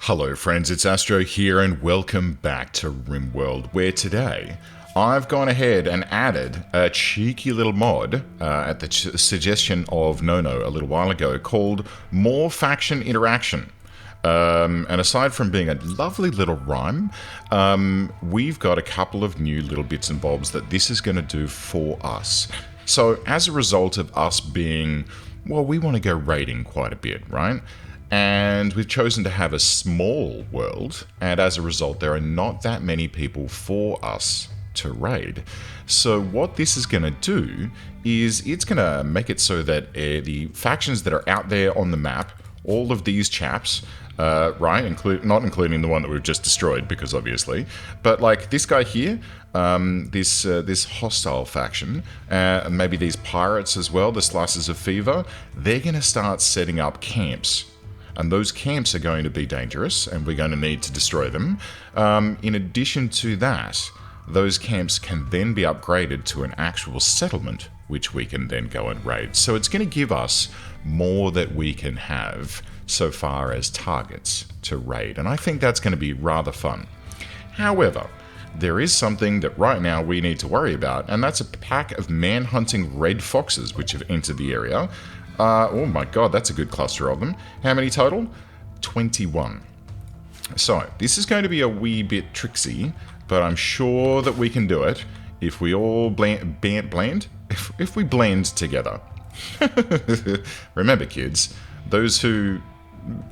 Hello friends, it's Astro here and welcome back to RimWorld, where today I've gone ahead and added a cheeky little mod at the suggestion of Nono a little while ago called More Faction Interaction. And aside from being a lovely little rhyme, we've got a couple of new little bits and bobs that this is going to do for us. So as a result of us being, well, we want to go raiding quite a bit, right? And we've chosen to have a small world, and as a result there are not that many people for us to raid. So what this is going to do is it's going to make it so that the factions that are out there on the map, all of these chaps, right, not including the one that we've just destroyed, because obviously, but like this guy here, this hostile faction, and maybe these pirates as well, the Slices of Fever, they're going to start setting up camps. And those camps are going to be dangerous, and we're going to need to destroy them. In addition to that, those camps can then be upgraded to an actual settlement, which we can then go and raid. So it's going to give us more that we can have so far as targets to raid, and I think that's going to be rather fun. However, there is something that right now we need to worry about, and that's a pack of man-hunting red foxes which have entered the area. Oh my god, that's a good cluster of them. How many total? 21. So, this is going to be a wee bit tricksy, but I'm sure that we can do it if we all blend? If we blend together. Remember, kids, those who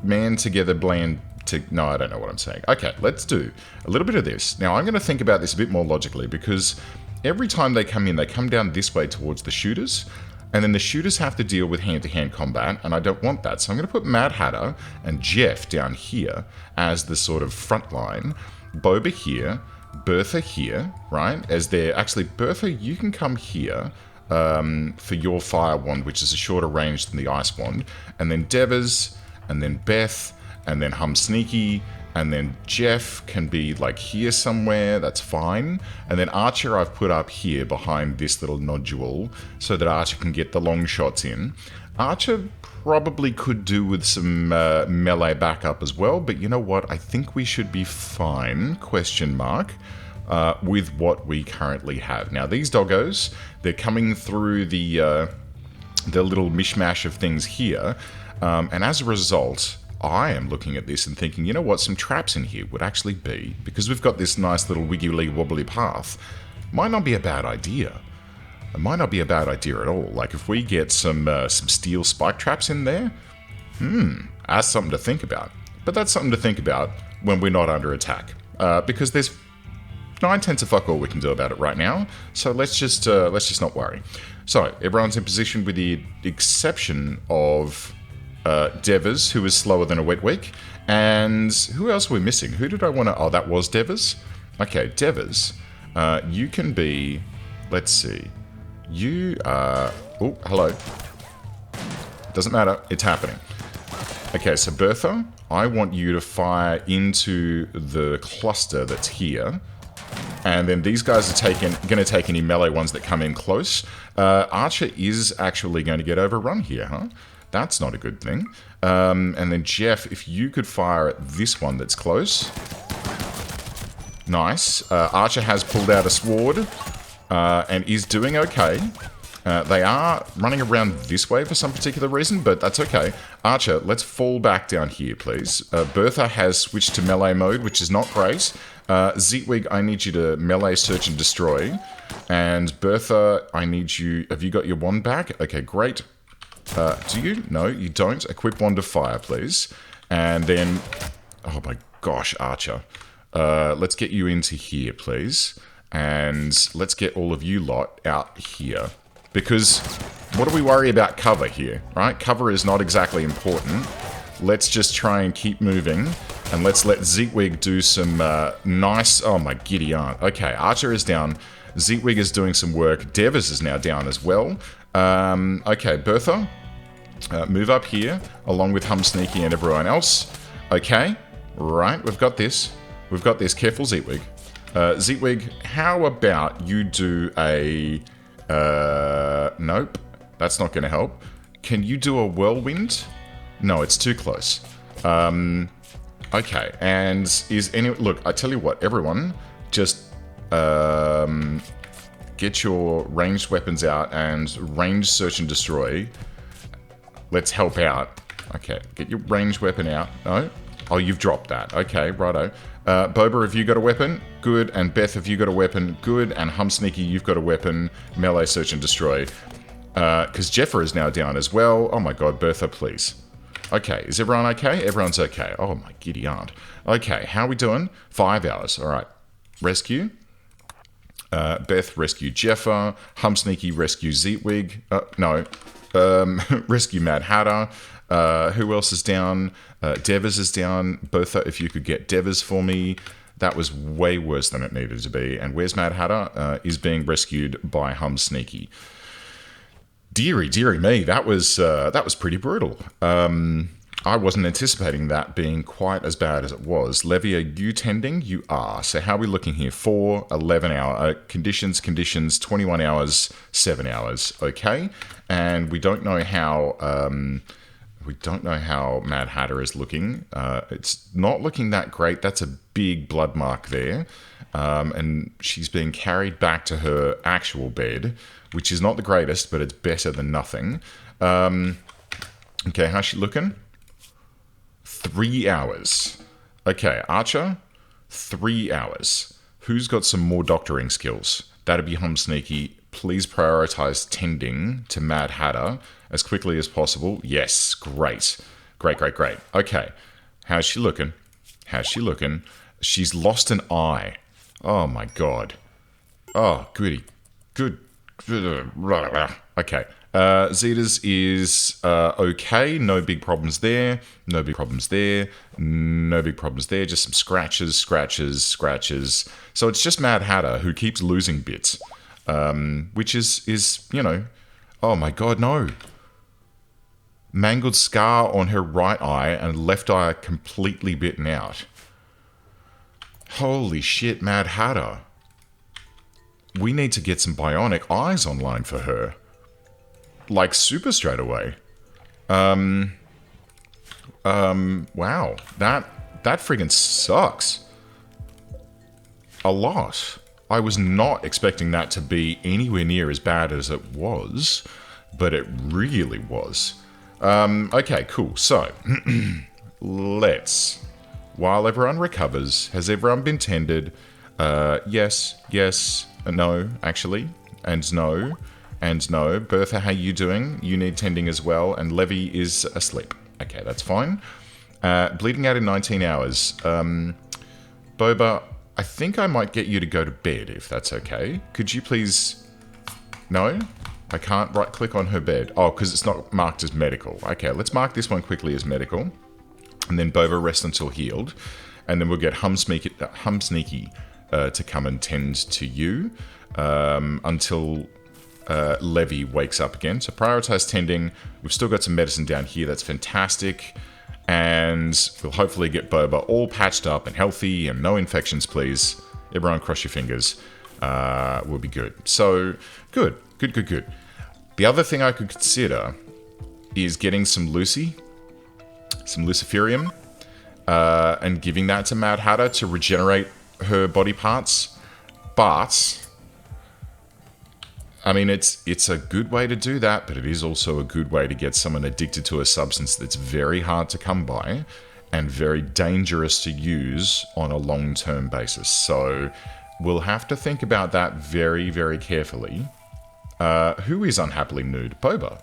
man together blend to... No, I don't know what I'm saying. Okay, let's do a little bit of this. Now, I'm going to think about this a bit more logically, because every time they come in, they come down this way towards the shooters, and then the shooters have to deal with hand-to-hand combat, and I don't want that. So I'm going to put Mad Hatter and Jeff down here as the sort of front line. Boba here, Bertha here, right? As they're... Actually, Bertha, you can come here for your fire wand, which is a shorter range than the ice wand. And then Devers, and then Beth, and then Hum Sneaky, and then Jeff can be like here somewhere, that's fine. And then Archer I've put up here behind this little nodule so that Archer can get the long shots in. Archer probably could do with some melee backup as well, but you know what? I think we should be fine, question mark, with what we currently have. Now these doggos, they're coming through the little mishmash of things here, and as a result, I am looking at this and thinking, you know what, some traps in here would actually be, because we've got this nice little wiggly wobbly path, might not be a bad idea. It might not be a bad idea at all. Like if we get some steel spike traps in there, that's something to think about. But that's something to think about when we're not under attack, because there's 9/10 of fuck all we can do about it right now. So let's just not worry. So everyone's in position with the exception of Devers, who is slower than a wet week. And who else are we missing? Who did I want to... Oh, that was Devers. Okay, Devers, you can be... Let's see. You are... Oh, hello. Doesn't matter. It's happening. Okay, so Bertha, I want you to fire into the cluster that's here. And then these guys are going to take any melee ones that come in close. Archer is actually going to get overrun here, huh? That's not a good thing. And then Jeff, if you could fire at this one that's close. Nice. Archer has pulled out a sword and is doing okay. They are running around this way for some particular reason, but that's okay. Archer, let's fall back down here, please. Bertha has switched to melee mode, which is not great. Zeetwig, I need you to melee search and destroy. And Bertha, I need you... Have you got your wand back? Okay, great. Do you? No, you don't. Equip Wand of Fire, please. And then... Oh my gosh, Archer. Let's get you into here, please. And let's get all of you lot out here. Because what do we worry about cover here, right? Cover is not exactly important. Let's just try and keep moving. And let's let Zeetwig do some nice... Oh my giddy aunt. Okay, Archer is down. Zeetwig is doing some work. Devers is now down as well. Okay, Bertha, move up here, along with Hum Sneaky and everyone else. Okay, right, we've got this. We've got this. Careful, Zeetwig. Zeetwig, how about you do a... Nope, that's not going to help. Can you do a whirlwind? No, it's too close. Okay, and is any... Look, I tell you what, everyone, just get your ranged weapons out and range search and destroy. Let's help out. Okay, get your ranged weapon out. No? Oh, you've dropped that. Okay, righto. Boba, have you got a weapon? Good. And Beth, have you got a weapon? Good. And Sneaky, you've got a weapon. Melee search and destroy. Because Jeffer is now down as well. Oh my god, Bertha, please. Okay, is everyone okay? Everyone's okay. Oh my giddy aunt. Okay, how are we doing? 5 hours. All right. Rescue. Beth, rescue Jeffer. Sneaky, rescue Zeetwig. No. Rescue Mad Hatter. Who else is down? Devers is down. Bertha, if you could get Devers for me. That was way worse than it needed to be. And where's Mad Hatter? Is being rescued by Sneaky. Deary me, that was pretty brutal. I wasn't anticipating that being quite as bad as it was. Levy, are you tending? You are. So how are we looking here? 4, 11 hour conditions, 21 hours, 7 hours. Okay, and we don't know how Mad Hatter is looking. It's not looking that great. That's a big blood mark there, and she's being carried back to her actual bed, which is not the greatest, but it's better than nothing. Okay, how's she looking? 3 hours. Okay, Archer, 3 hours. Who's got some more doctoring skills? That'd be Sneaky. Please prioritize tending to Mad Hatter as quickly as possible. Yes, great. Great. Okay, how's she looking? She's lost an eye. Oh my god. Oh, goody. Good. Okay. Zeta's is okay. No big problems there. Just some scratches. So it's just Mad Hatter who keeps losing bits. Which is, you know... Oh my god, no. Mangled scar on her right eye and left eye completely bitten out. Holy shit, Mad Hatter. We need to get some bionic eyes online for her. Like, super straight away. Wow. That friggin' sucks. A lot. I was not expecting that to be anywhere near as bad as it was, but it really was. Okay, cool. So, let's... While everyone recovers, has everyone been tended? Yes, no, actually, and no. Bertha, how you doing? You need tending as well, and Levy is asleep. Okay, that's fine. Bleeding out in 19 hours. Boba, I think I might get you to go to bed, if that's okay. Could you please... No? I can't right-click on her bed. Oh, because it's not marked as medical. Okay, let's mark this one quickly as medical. And then Boba rest until healed. And then we'll get Sneaky to come and tend to you until Levy wakes up again. So prioritize tending. We've still got some medicine down here. That's fantastic. And we'll hopefully get Boba all patched up and healthy and no infections, please. Everyone cross your fingers. We'll be good. So, good. The other thing I could consider is getting some Luciferium, and giving that to Mad Hatter to regenerate her body parts. But, I mean, it's a good way to do that, but it is also a good way to get someone addicted to a substance that's very hard to come by and very dangerous to use on a long-term basis. So, we'll have to think about that very, very carefully. Who is unhappily nude? Boba.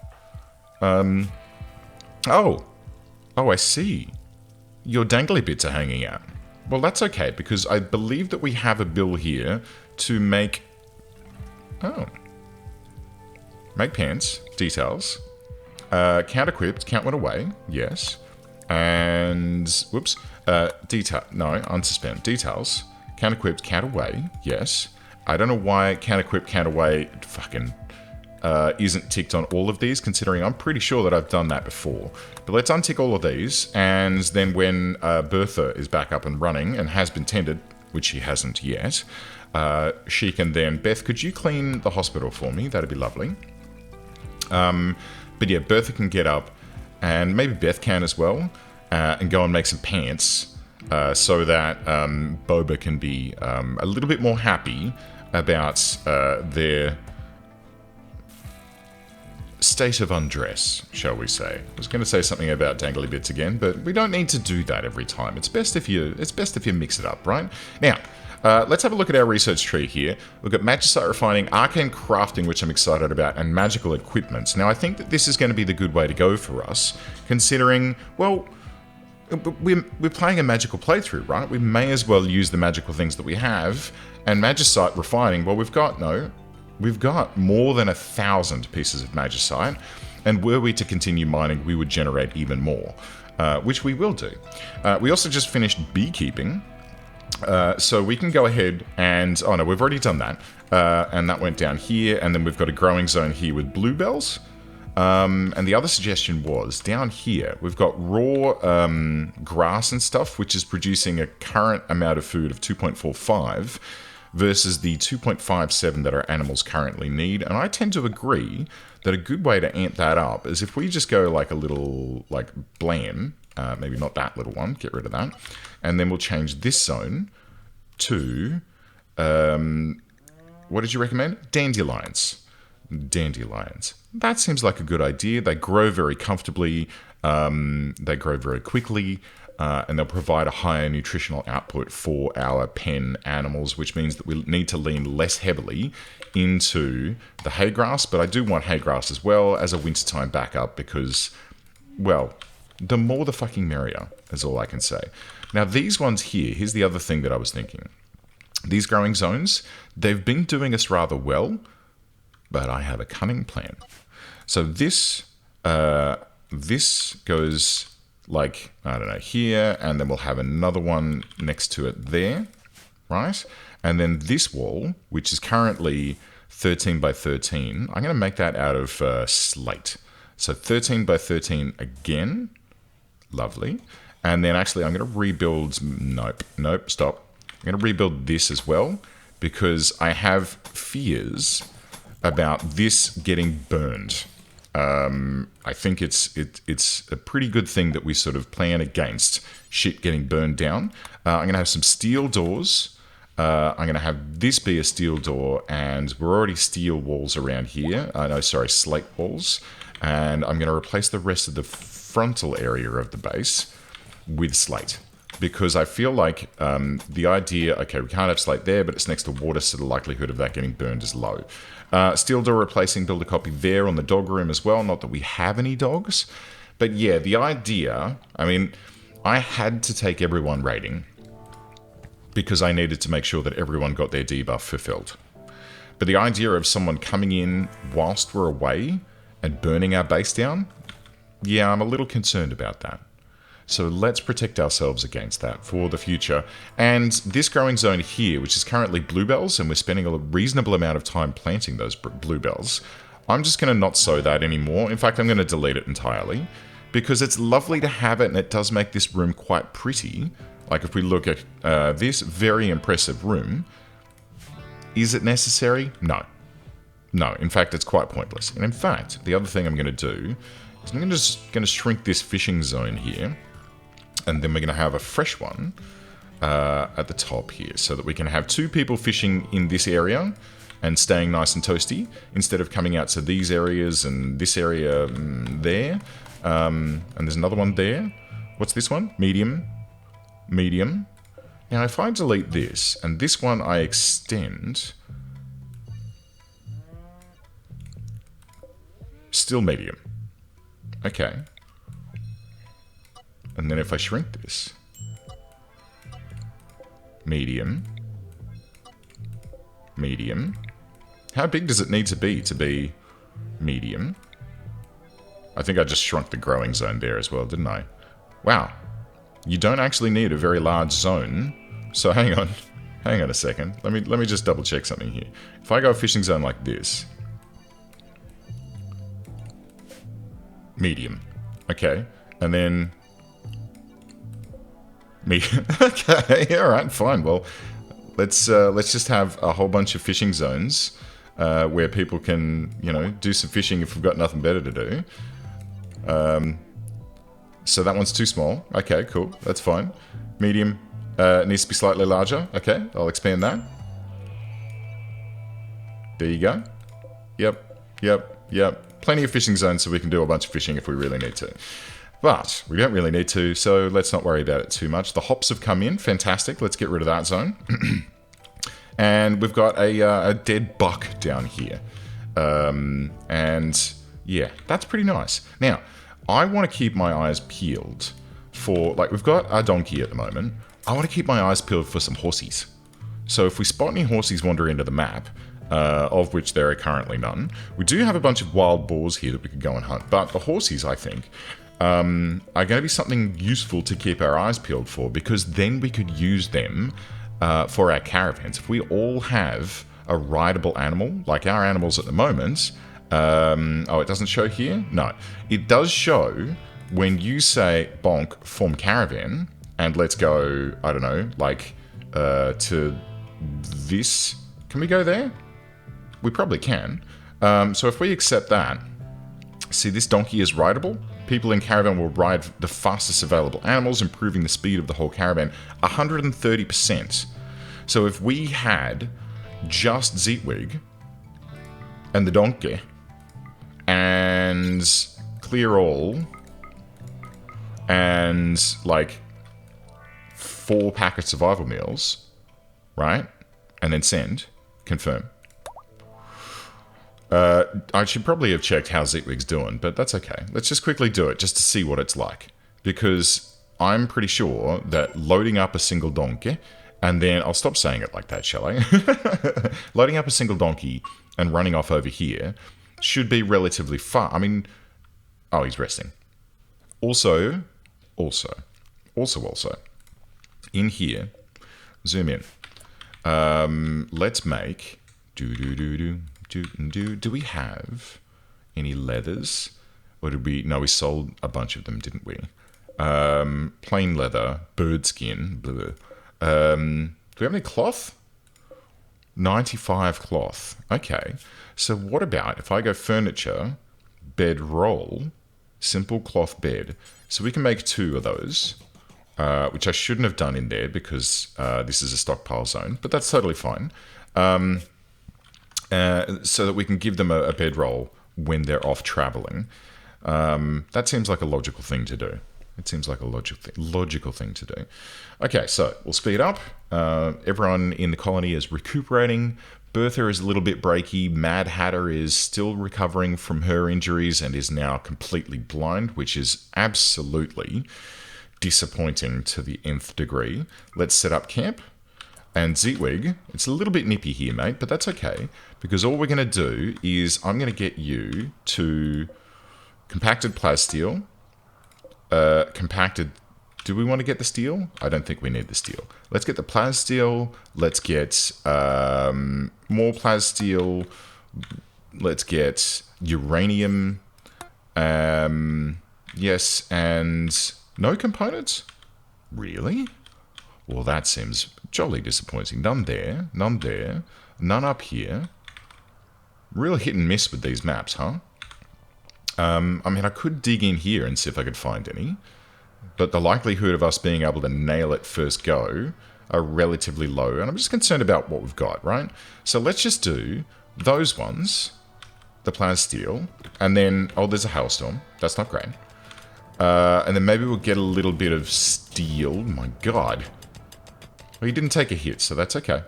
Oh, I see. Your dangly bits are hanging out. Well, that's okay, because I believe that we have a bill here to make... Oh. Make pants. Details. Count equipped. Count went away. Yes. And... Whoops. Detail. No, unsuspend. Details. Count equipped. Count away. Yes. I don't know why count equipped, count away fucking... isn't ticked on all of these, considering I'm pretty sure that I've done that before. But let's untick all of these, and then when Bertha is back up and running and has been tended, which she hasn't yet, she can then... Beth, could you clean the hospital for me? That'd be lovely. But yeah, Bertha can get up, and maybe Beth can as well, and go and make some pants. so that Boba can be a little bit more happy about their state of undress, shall we say. I was going to say something about dangly bits again, but we don't need to do that every time. It's best if you mix it up, right? Now, let's have a look at our research tree here. We've got magicite refining, arcane crafting, which I'm excited about, and magical equipment. Now, I think that this is going to be the good way to go for us, considering, well, we're playing a magical playthrough, right? We may as well use the magical things that we have, and magicite refining, well, we've got more than 1,000 pieces of magicite, and were we to continue mining, we would generate even more, which we will do. We also just finished beekeeping, so we can go ahead and... Oh no, we've already done that, and that went down here, and then we've got a growing zone here with bluebells. And the other suggestion was, down here, we've got raw grass and stuff, which is producing a current amount of food of 2.45, versus the 2.57 that our animals currently need. And I tend to agree that a good way to amp that up is if we just go like a little, like, blam, maybe not that little one, get rid of that, and then we'll change this zone to, what did you recommend? Dandelions. Dandelions. That seems like a good idea. They grow very comfortably, they grow very quickly, and they'll provide a higher nutritional output for our pen animals, which means that we need to lean less heavily into the hay grass. But I do want hay grass as well as a wintertime backup because, well, the more the fucking merrier, is all I can say. Now, these ones here, here's the other thing that I was thinking. These growing zones, they've been doing us rather well, but I have a cunning plan. So this goes... like, I don't know, here, and then we'll have another one next to it there, right? And then this wall, which is currently 13 by 13, I'm going to make that out of slate. So 13 by 13 again, lovely. And then actually I'm going to rebuild, nope, stop. I'm going to rebuild this as well, because I have fears about this getting burned. I think it's a pretty good thing that we sort of plan against shit getting burned down. I'm going to have some steel doors. I'm going to have this be a steel door, and we're already steel walls around here. Slate walls. And I'm going to replace the rest of the frontal area of the base with slate. Because I feel like the idea, okay, we can't have slate there, but it's next to water, so the likelihood of that getting burned is low. Steel door replacing, build a copy there on the dog room as well. Not that we have any dogs. But yeah, the idea, I mean, I had to take everyone raiding because I needed to make sure that everyone got their debuff fulfilled. But the idea of someone coming in whilst we're away and burning our base down, yeah, I'm a little concerned about that. So let's protect ourselves against that for the future. And this growing zone here, which is currently bluebells, and we're spending a reasonable amount of time planting those bluebells, I'm just going to not sow that anymore. In fact, I'm going to delete it entirely because it's lovely to have it, and it does make this room quite pretty. Like if we look at this very impressive room, is it necessary? No. No, in fact, it's quite pointless. And in fact, the other thing I'm going to do is I'm just going to shrink this fishing zone here. And then we're going to have a fresh one at the top here so that we can have two people fishing in this area and staying nice and toasty instead of coming out to these areas and this area there. And there's another one there. What's this one? Medium. Medium. Now, if I delete this and this one I extend, still medium. Okay. And then if I shrink this, medium, medium. How big does it need to be medium? I think I just shrunk the growing zone there as well, didn't I? Wow. You don't actually need a very large zone. So hang on a second. Let me just double check something here. If I go a fishing zone like this, medium. Okay. And then okay, all right, fine. Well, let's just have a whole bunch of fishing zones where people can, do some fishing if we've got nothing better to do. So that one's too small. Okay, cool. That's fine. Medium needs to be slightly larger. Okay, I'll expand that. There you go. Yep. Plenty of fishing zones so we can do a bunch of fishing if we really need to. But we don't really need to, so let's not worry about it too much. The hops have come in. Fantastic. Let's get rid of that zone. And we've got a dead buck down here. And yeah, that's pretty nice. Now, I want to keep my eyes peeled for, like, we've got a donkey at the moment. I want to keep my eyes peeled for some horsies. So if we spot any horsies wander into the map, of which there are currently none, we do have a bunch of wild boars here that we could go and hunt. But the horsies, I think, are going to be something useful to keep our eyes peeled for, because then we could use them for our caravans. If we all have a rideable animal, like our animals at the moment, oh, it doesn't show here? No. It does show when you say, bonk, form caravan, and let's go, I don't know, like, to this. Can we go there? We probably can. So if we accept that, see, this donkey is rideable. People in caravan will ride the fastest available animals, improving the speed of the whole caravan 130%. So if we had just Zeitwig and the donkey and clear all and like 4 pack of survival meals, right? And then send, confirm. I should probably have checked how Zeitwig's doing, but that's okay. Let's just quickly do it just to see what it's like. Because I'm pretty sure that loading up a single donkey, and then, I'll stop saying it like that, shall I? Loading up a single donkey and running off over here should be relatively far. I mean, oh, he's resting. Also, in here, zoom in. Let's make, do we have any leathers? Or did we, no, we sold a bunch of them, didn't we? Plain leather, bird skin, blah. Do we have any cloth? 95 cloth. Okay. So what about if I go furniture, bed roll, simple cloth bed. So we can make 2 of those, which I shouldn't have done in there because this is a stockpile zone, but that's totally fine. So that we can give them a bedroll when they're off traveling. That seems like a logical thing to do. It seems like a logical thing to do. Okay, so we'll speed up. Everyone in the colony is recuperating. Bertha is a little bit breaky. Mad Hatter is still recovering from her injuries and is now completely blind, which is absolutely disappointing to the nth degree. Let's set up camp. And Zeitwig, it's a little bit nippy here, mate, but that's okay. Because all we're going to do is I'm going to get you to compacted plasteel. Compacted... Do we want to get the steel? I don't think we need the steel. Let's get the plasteel. Let's get more plasteel. Let's get uranium. Yes, and no components? Really? Well, that seems jolly disappointing. None there, none up here. Real hit and miss with these maps, huh? I mean, I could dig in here and see if I could find any, but the likelihood of us being able to nail it first go are relatively low, and I'm just concerned about what we've got, right? So let's just do those ones, the plasteel, and then, oh, there's a hailstorm. That's not great. And then maybe we'll get a little bit of steel. My God. Well, he didn't take a hit, so that's okay.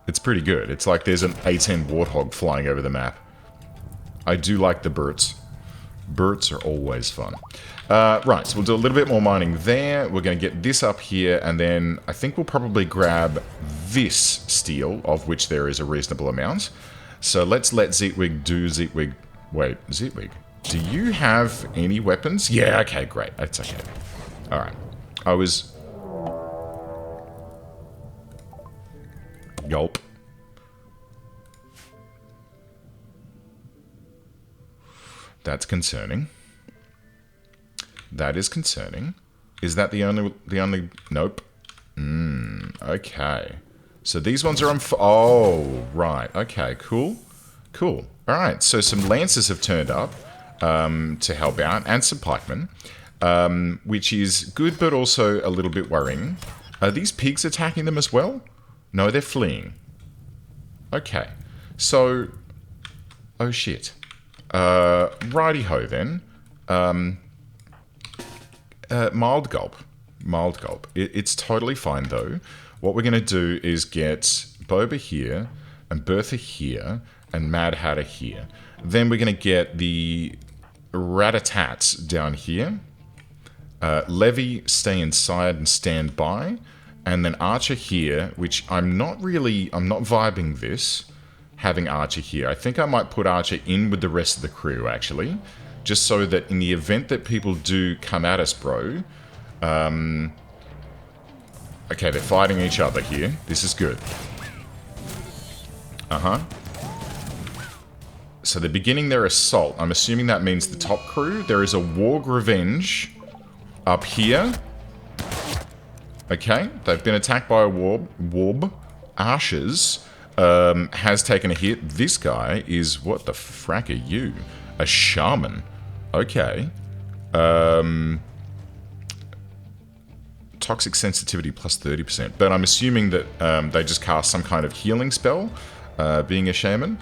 It's pretty good. It's like there's an A10 warthog flying over the map. I do like the birds. Birds are always fun. Right, so we'll do a little bit more mining there. We're going to get this up here, and then I think we'll probably grab this steel, of which there is a reasonable amount. So let's let Zeitwig do Zeitwig. Wait, Zeitwig, do you have any weapons? Yeah, okay, great. That's okay. All right. I was... Gulp. That's concerning. That is concerning. Is that the only... Nope. Okay. So these ones are on... Oh, right. Okay, cool. Cool. All right, so some lancers have turned up. to help out, and some pikemen, which is good but also a little bit worrying. Are these pigs attacking them as well? No, they're fleeing. Okay, so... oh shit. Righty-ho then. Mild gulp. Mild gulp. It's totally fine though. What we're going to do is get Boba here, and Bertha here, and Mad Hatter here. Then we're going to get the Rat-a-tats down here. Levy, stay inside and stand by. And then Archer here, which I'm not vibing this, having Archer here. I think I might put Archer in with the rest of the crew, actually. Just so that in the event that people do come at us, bro... okay, they're fighting each other here. This is good. So they're beginning their assault. I'm assuming that means the top crew. There is a Warg Revenge up here. Okay, they've been attacked by a Warb. Ashes has taken a hit. This guy is... what the frack are you? A shaman. Okay. Toxic sensitivity plus 30%. But I'm assuming that they just cast some kind of healing spell. Being a shaman.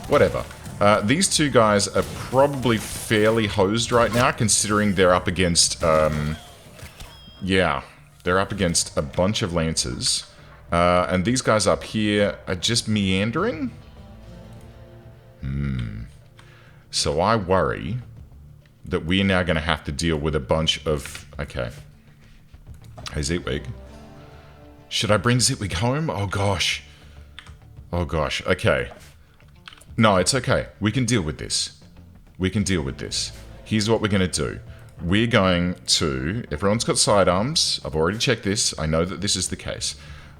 Whatever. These two guys are probably fairly hosed right now, considering they're up against... yeah, they're up against a bunch of lancers. And these guys up here are just meandering? So I worry that we're now going to have to deal with a bunch of... okay. Hey, Zitwig. Should I bring Zitwig home? Oh, gosh. Oh, gosh. Okay. No, it's okay. We can deal with this. We can deal with this. Here's what we're going to do. We're going to... everyone's got sidearms. I've already checked this. I know that this is the case.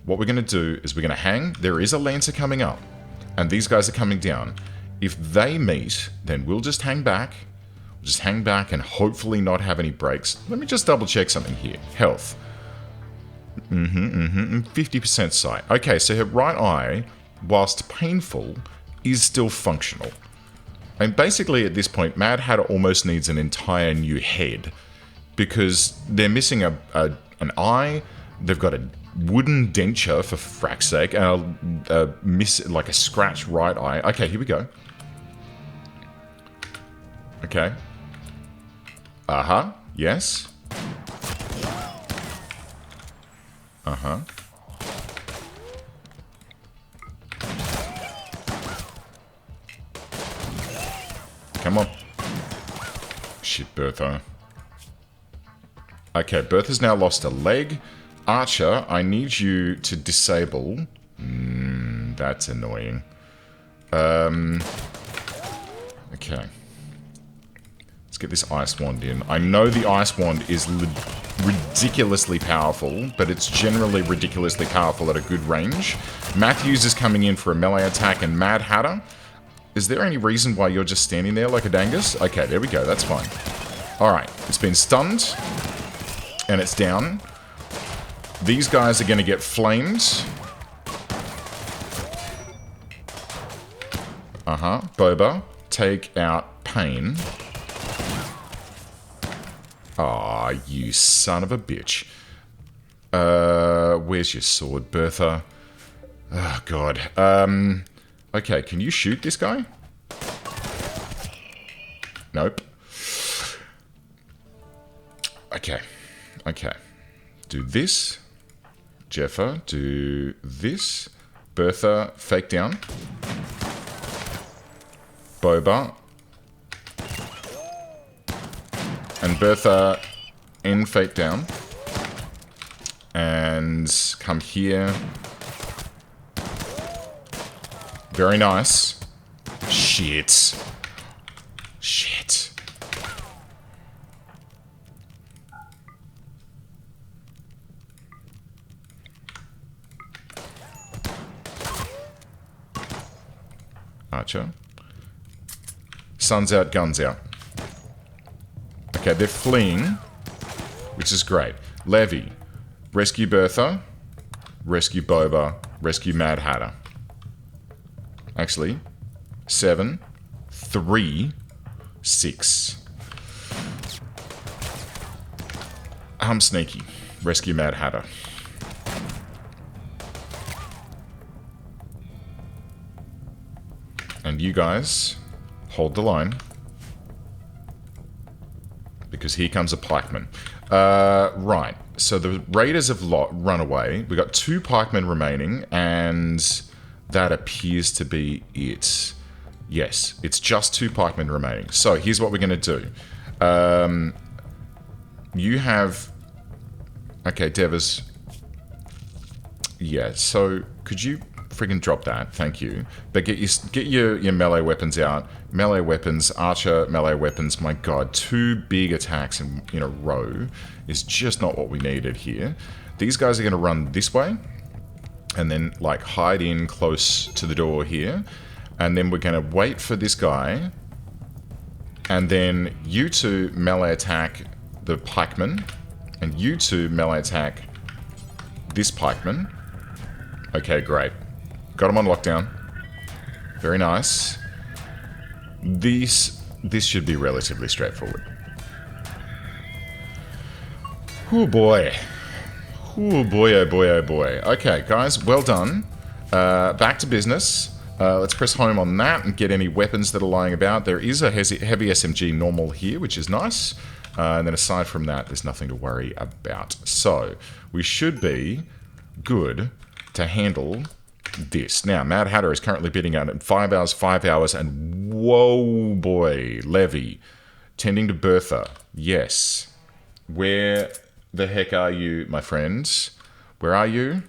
What we're going to do is we're going to hang. There is a Lancer coming up. And these guys are coming down. If they meet, then we'll just hang back. We'll just hang back and hopefully not have any breaks. Let me just double check something here. Health. 50% sight. Okay, so her right eye, whilst painful, is still functional. And basically at this point, Mad Hatter almost needs an entire new head. Because they're missing an eye, they've got a wooden denture, for frack's sake, and like a scratched right eye. Okay, here we go. Okay. Yes. Come on. Shit, Bertha. Okay, Bertha's now lost a leg. Archer, I need you to disable... that's annoying. Okay. Let's get this Ice Wand in. I know the Ice Wand is ridiculously powerful, but it's generally ridiculously powerful at a good range. Matthews is coming in for a melee attack, and Mad Hatter... is there any reason why you're just standing there like a dangus? Okay, there we go. That's fine. Alright, it's been stunned. And it's down. These guys are going to get flamed. Boba, take out Pain. Aw, you son of a bitch. Where's your sword, Bertha? Oh, God. Okay, can you shoot this guy? Nope. Okay. Okay. Do this. Jeffa, do this. Bertha, fake down. Boba. And Bertha, end fake down. And come here. Very nice. Shit. Shit. Archer. Sun's out, guns out. Okay, they're fleeing, which is great. Levy. Rescue Bertha. Rescue Boba. Rescue Mad Hatter. Actually, 7, 3, 6. I'm sneaky. Rescue Mad Hatter. And you guys, hold the line. Because here comes a pikeman. Right. So the raiders have run away. We've got 2 pikemen remaining, and that appears to be it. Yes, it's just 2 pikemen remaining. So here's what we're going to do. You have... Okay, Devers. Yeah, so could you friggin' drop that? Thank you. But get your melee weapons out. Melee weapons, archer, melee weapons. My god, 2 big attacks in a row is just not what we needed here. These guys are going to run this way. And then, like, hide in close to the door here. And then we're going to wait for this guy. And then you 2 melee attack the pikeman. And you 2 melee attack this pikeman. Okay, great. Got him on lockdown. Very nice. This should be relatively straightforward. Oh boy. Oh boy, oh boy, oh boy. Okay, guys, well done. Back to business. Let's press home on that and get any weapons that are lying about. There is a heavy SMG normal here, which is nice. And then aside from that, there's nothing to worry about. So, we should be good to handle this. Now, Mad Hatter is currently bidding out at 5 hours, and whoa boy, Levy. Tending to Bertha. Yes. Where the heck are you, my friends? Where are you?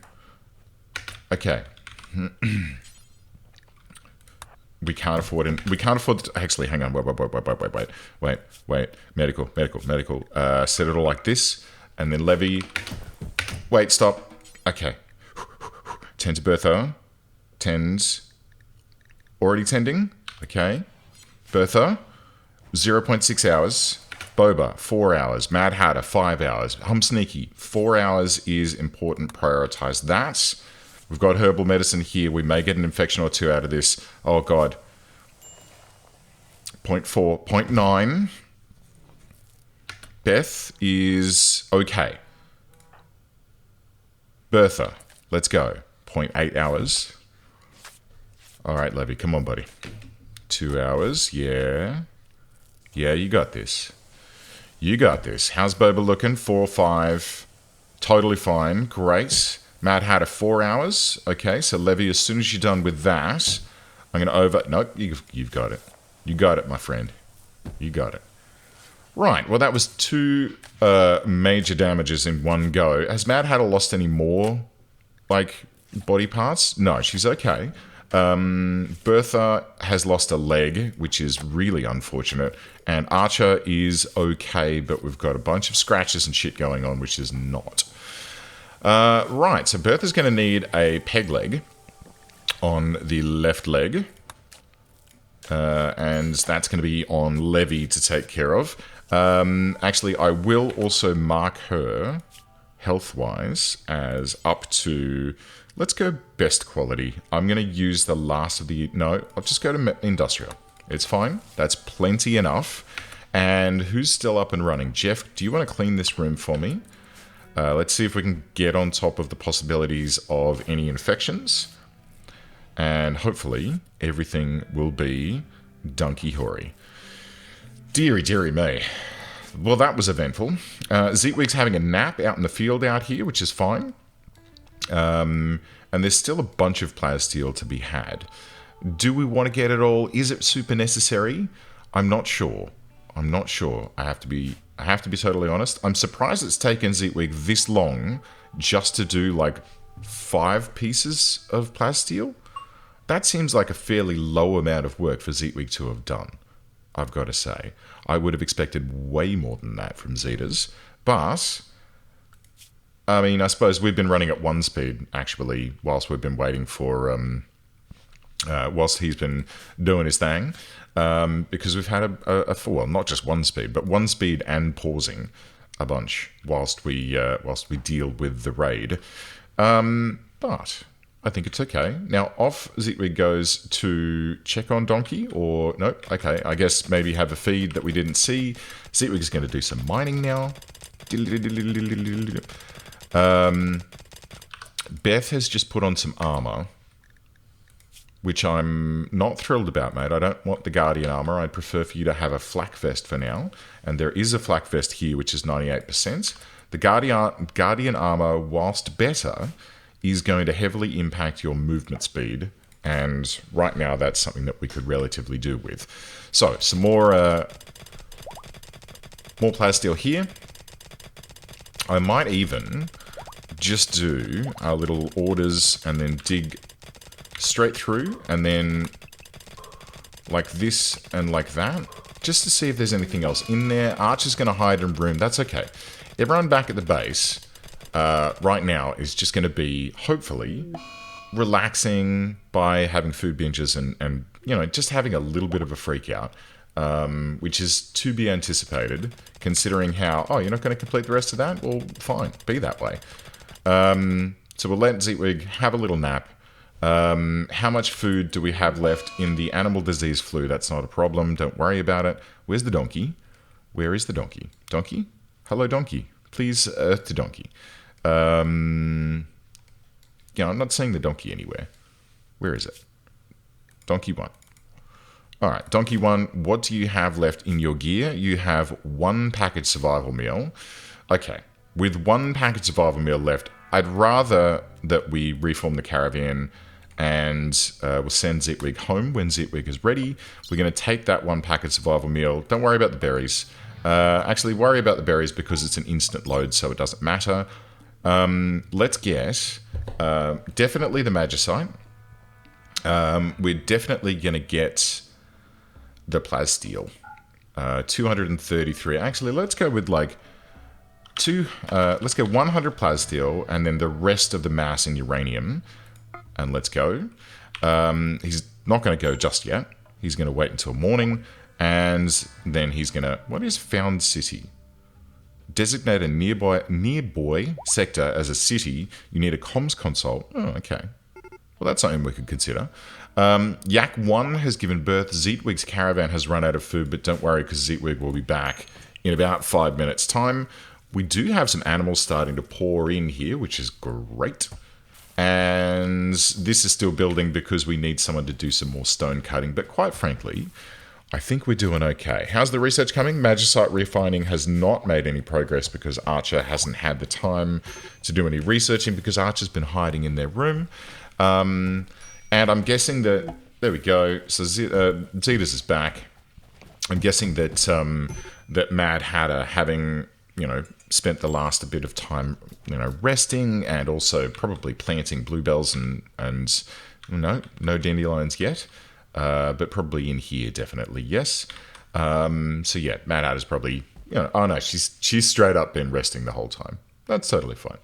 Okay. We can't afford to, actually, hang on, wait. Medical. Set it all like this, and then Levy. Wait, stop. Okay. Tend to Bertha. Tends. Already tending. Okay. Bertha. 0.6 hours. Boba, 4 hours. Mad Hatter, 5 hours. Hum Sneaky, 4 hours is important. Prioritize that. We've got herbal medicine here. We may get an infection or 2 out of this. Oh, God. 0.4. 0.9. Beth is okay. Bertha, let's go. 0.8 hours. All right, Levy, come on, buddy. 2 hours, yeah. Yeah, you got this. You got this. How's Boba looking? 4 or 5. Totally fine. Great. Mad Hatter, 4 hours. Okay, so Levy, as soon as you're done with that, I'm going to Nope, you've got it. You got it, my friend. You got it. Right, well, that was 2 major damages in one go. Has Mad Hatter lost any more, like, body parts? No, she's okay. Bertha has lost a leg, which is really unfortunate. And Archer is okay, but we've got a bunch of scratches and shit going on, which is not. Right, so Bertha's going to need a peg leg on the left leg. And that's going to be on Levy to take care of. Actually, I will also mark her, health-wise, as up to... Let's go best quality. I'm going to use the last of the... No, I'll just go to industrial. It's fine. That's plenty enough. And who's still up and running? Jeff, do you want to clean this room for me? Let's see if we can get on top of the possibilities of any infections. And hopefully everything will be dunky-hory. Deary, deary me. Well, that was eventful. Zeetwig's having a nap out in the field out here, which is fine. And there's still a bunch of plasteel to be had. Do we want to get it all? Is it super necessary? I'm not sure. I have to be totally honest. I'm surprised it's taken Zeetwig this long just to do like 5 pieces of plasteel. That seems like a fairly low amount of work for Zeetwig to have done, I've got to say. I would have expected way more than that from Zetas, but... I mean, I suppose we've been running at 1 speed, actually, whilst we've been waiting for, whilst he's been doing his thing, because we've had well, not just 1 speed, but 1 speed and pausing a bunch whilst we deal with the raid. But I think it's okay. Now, off Zitwig goes to check on Donkey, or nope, okay, I guess maybe have a feed that we didn't see. Zitwig's going to do some mining now. Beth has just put on some armor, which I'm not thrilled about, mate. I don't want the Guardian armor. I'd prefer for you to have a flak vest for now. And there is a flak vest here, which is 98%. The Guardian armor, whilst better, is going to heavily impact your movement speed. And right now, that's something that we could relatively do with. So, some more plasteel here. I might even just do our little orders and then dig straight through, and then like this and like that, just to see if there's anything else in there. Archer's going to hide in room. That's okay. Everyone back at the base right now is just going to be, hopefully, relaxing by having food binges and you know, just having a little bit of a freak out, which is to be anticipated, considering how, oh, you're not going to complete the rest of that? Well, fine, be that way. So we'll let Zitwig have a little nap. How much food do we have left in the animal disease flu? That's not a problem. Don't worry about it. Where's the donkey? Where is the donkey? Donkey? Hello, donkey. Please, to donkey. Yeah, I'm not seeing the donkey anywhere. Where is it? Donkey 1. All right, Donkey 1, what do you have left in your gear? You have 1 package survival meal. Okay, with 1 package survival meal left, I'd rather that we reform the caravan and we'll send Zitwig home when Zitwig is ready. We're going to take that 1 package survival meal. Don't worry about the berries. Actually, worry about the berries because it's an instant load, so it doesn't matter. Let's get definitely the magicite. We're definitely going to get the plasteel. 233. Actually, let's go with like let's go 100 plasteel and then the rest of the mass in uranium. And let's go. He's not going to go just yet. He's going to wait until morning. And then he's going to... What is found city? Designate a nearby sector as a city. You need a comms console. Oh, okay. Well, that's something we could consider. Yak 1 has given birth. Zitwig's caravan has run out of food, but don't worry because Zitwig will be back in about 5 minutes' time. We do have some animals starting to pour in here, which is great. And this is still building because we need someone to do some more stone cutting. But quite frankly, I think we're doing okay. How's the research coming? Magicite refining has not made any progress because Archer hasn't had the time to do any researching because Archer's been hiding in their room. And I'm guessing that... There we go. So Zetas is back. I'm guessing that that Mad Hatter, having, you know, spent the last a bit of time, you know, resting and also probably planting bluebells and no dandelions yet, but probably in here definitely, yes. So yeah, Mad Hatter's probably, you know, oh no, she's straight up been resting the whole time. That's totally fine.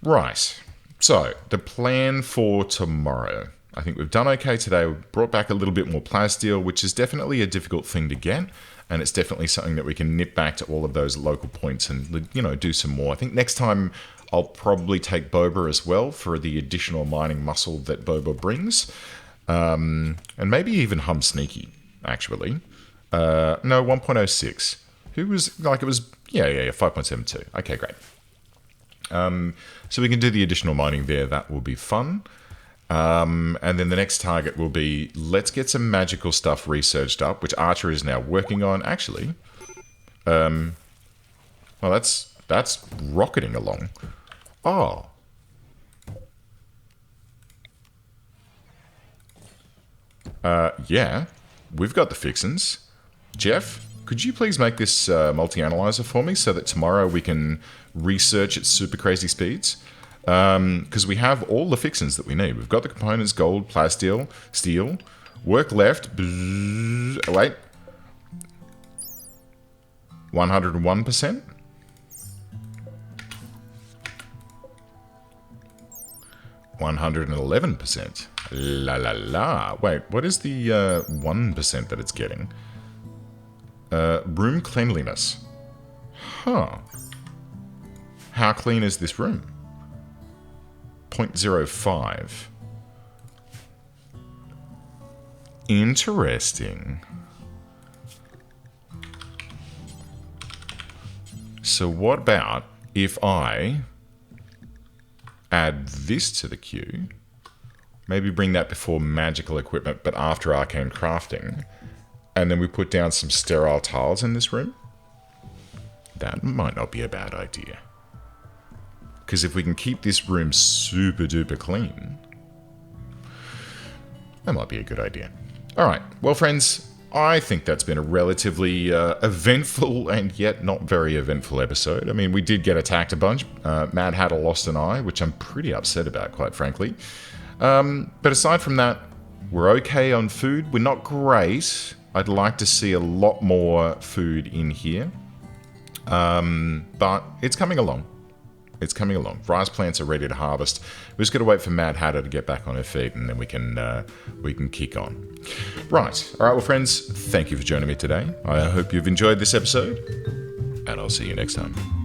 Right. So the plan for tomorrow. I think we've done okay today. We've brought back a little bit more plasteel, which is definitely a difficult thing to get. And it's definitely something that we can nip back to all of those local points and, you know, do some more. I think next time I'll probably take Boba as well for the additional mining muscle that Boba brings. And maybe even Hum Sneaky, actually. No, 1.06. Who was, like, it was, yeah, 5.72. Okay, great. So we can do the additional mining there. That will be fun. And then the next target will be, let's get some magical stuff researched up, which Archer is now working on. Actually, well, that's rocketing along. Oh. Yeah, we've got the fixins. Jeff, could you please make this multi-analyzer for me so that tomorrow we can research at super crazy speeds? Because we have all the fixins that we need. We've got the components, gold, plasteel, steel. Work left. Bzzz, wait. 101%? 111%. La la la. Wait, what is the 1% that it's getting? Room cleanliness. Huh. How clean is this room? 0.05. Interesting. So what about if I add this to the queue? Maybe bring that before magical equipment, but after arcane crafting. And then we put down some sterile tiles in this room. That might not be a bad idea. Because if we can keep this room super duper clean, that might be a good idea. Alright, well friends, I think that's been a relatively eventful and yet not very eventful episode. I mean, we did get attacked a bunch. Mad Hatter lost an eye, which I'm pretty upset about, quite frankly. But aside from that, we're okay on food. We're not great. I'd like to see a lot more food in here. But it's coming along. It's coming along. Rice plants are ready to harvest. We just got to wait for Mad Hatter to get back on her feet, and then we can kick on. Right. All right, well, friends, thank you for joining me today. I hope you've enjoyed this episode, and I'll see you next time.